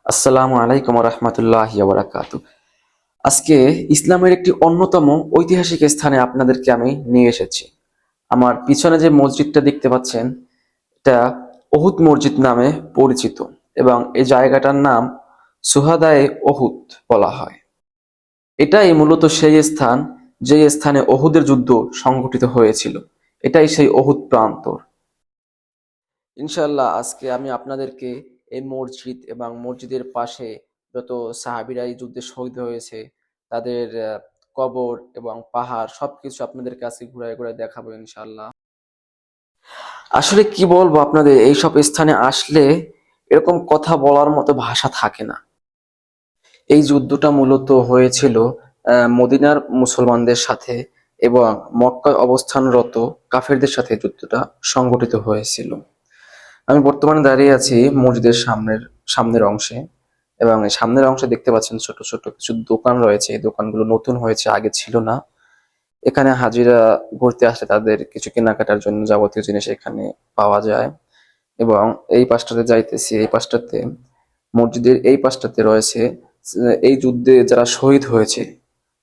আসসালামু আলাইকুম রহমতুল্লাহি ওয়া বারাকাতু। আজকে ইসলামের একটি অন্যতম ঐতিহাসিক স্থানে আপনাদেরকে আমি নিয়ে এসেছি। আমার পিছনে যে মসজিদটা দেখতে পাচ্ছেন, এটা অহুদ মসজিদ নামে পরিচিত এবং এই জায়গাটার নাম সুহাদায়ে অহুদ বলা হয়। এটাই মূলত সেই স্থান যে স্থানে অহুদের যুদ্ধ সংঘটিত হয়েছিল। এটাই সেই অহুদ প্রান্তর। ইনশাআল্লাহ আজকে আমি আপনাদেরকে এই মসজিদ এবং মসজিদের পাশে যত সাহাবীরা এই যুদ্ধে শহীদ হয়েছে তাদের কবর এবং পাহাড় সবকিছু আপনাদেরকে আজকে ঘুরায় ঘুরায় দেখাবো ইনশাআল্লাহ। আসলে কি বলবো আপনাদের, এইসব স্থানে আসলে এরকম কথা বলার মতো ভাষা থাকে না। এই যুদ্ধটা মূলত হয়েছিল মদিনার মুসলমানদের সাথে এবং মক্কায় অবস্থানরত কাফেরদের সাথে যুদ্ধটা সংগঠিত হয়েছিল। আমি বর্তমানে দাঁড়িয়ে আছি মসজিদের সামনের অংশে এবং এই সামনের অংশে দেখতে পাচ্ছেন ছোট ছোট কিছু দোকান রয়েছে। এই দোকানগুলো নতুন হয়েছে, আগে ছিল না। এখানে হাজিরা ঘুরতে আসলে তাদের কিছু কেনাকাটার জন্য যাবতীয় জিনিস এখানে পাওয়া যায়। এবং এই পাশটাতে যাইতেছি, এই পাশটাতে মসজিদের এই পাশটাতে রয়েছে এই যুদ্ধে যারা শহীদ হয়েছে,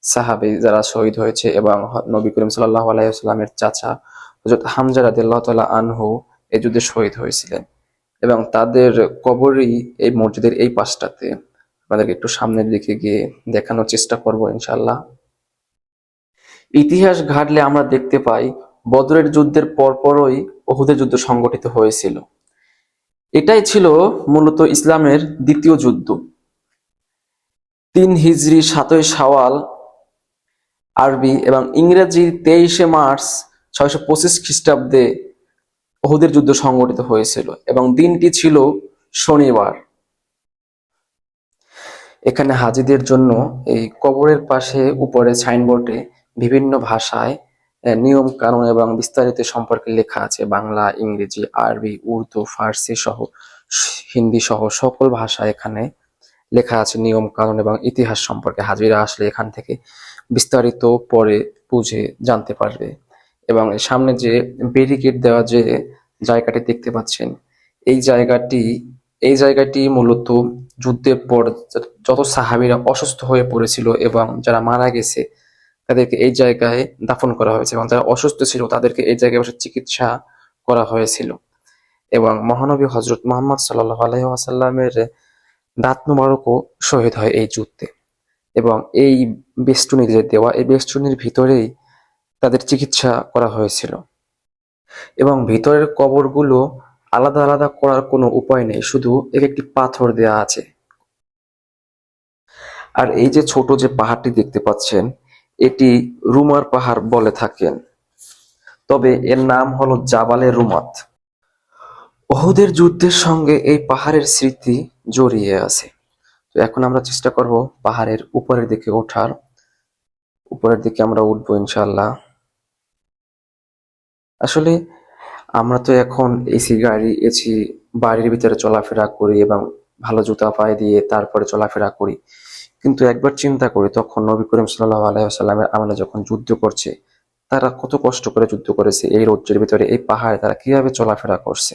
সাহাবী যারা শহীদ হয়েছে এবং নবী করিম সাল্লাল্লাহু আলাইহি ওয়াসাল্লামের চাচা হযরত হামজা রাদিয়াল্লাহু তাআলা আনহু এই যুদ্ধে শহীদ হয়েছিলেন এবং তাদের কবরই এই মসজিদের এই পাশটাতে। আপনাদেরকে একটু সামনের দিকে গিয়ে দেখানোর চেষ্টা করব ইনশাল্লাহ। ইতিহাস ঘাটলে আমরা দেখতে পাই বদরের যুদ্ধের পরপরই উহুদের যুদ্ধ সংগঠিত হয়েছিল। এটাই ছিল মূলত ইসলামের দ্বিতীয় যুদ্ধ। 3 হিজরি 7ই শাওয়াল আরবি এবং ইংরেজি 23শে মার্চ 625 খ্রিস্টাব্দে উহুদের যুদ্ধ সংগঠিত হয়েছিল এবং দিনটি ছিল শনিবার। এখানে হাজীদের জন্য এই কবরের পাশে উপরে সাইনবোর্ডে বিভিন্ন ভাষায় নিয়ম কানুন এবং বিস্তারিত সম্পর্কে লেখা আছে। বাংলা, ইংরেজি, আরবি, উর্দু, ফার্সি সহ হিন্দি সহ সকল ভাষা এখানে লেখা আছে নিয়ম কানুন এবং ইতিহাস সম্পর্কে। হাজীরা আসলে এখান থেকে বিস্তারিত পড়ে বুঝে জানতে পারবে। এবং সামনে যে ব্যারিকেড দেওয়া যে জায়গাটি দেখতে পাচ্ছেন, এই জায়গাটি এই জায়গাটি মূলত যুদ্ধের পর যত সাহাবীরা অসুস্থ হয়ে পড়েছিল এবং যারা মারা গেছে তাদেরকে এই জায়গায় দাফন করা হয়েছে এবং যারা অসুস্থ ছিল তাদেরকে এই জায়গায় বসে চিকিৎসা করা হয়েছিল। এবং মহানবী হযরত মুহাম্মদ সাল্লাল্লাহু আলাইহি ওয়াসাল্লামের দাঁত মোবারকও শহীদ হয় এই যুদ্ধে। এবং এই বেষ্টনী যে দেওয়া, এই বেষ্টনীর ভিতরেই তাদের চিকিৎসা করা হয়েছিল। এবং ভিতরের কবরগুলো আলাদা আলাদা করার কোনো উপায় নেই, শুধু এক একটি পাথর দেয়া আছে। আর এই যে ছোট যে পাহাড়টি দেখতে পাচ্ছেন, এটি রুমার পাহাড় বলে থাকেন, তবে এর নাম হলো জাবালে রুমাত। উহুদের যুদ্ধের সঙ্গে এই পাহাড়ের স্মৃতি জড়িয়ে আছে। তো এখন আমরা চেষ্টা করব পাহাড়ের উপরের দিকে ওঠার। উপরের দিকে আমরা উঠবো ইনশাল্লাহ। আসলে আমরা তো এখন এসি গাড়ি, এসি বাড়ির ভিতরে চলাফেরা করি এবং ভালো জুতা পায়ে দিয়ে তারপরে চলাফেরা করি। কিন্তু একবার চিন্তা করি, তখন নবী করিম সাল্লাল্লাহু আলাইহি ওয়াসাল্লামের আমলে যখন যুদ্ধ করছে, তারা কত কষ্ট করে যুদ্ধ করেছে, এই রৌদ্রের ভিতরে এই পাহাড়ে তারা কিভাবে চলাফেরা করছে।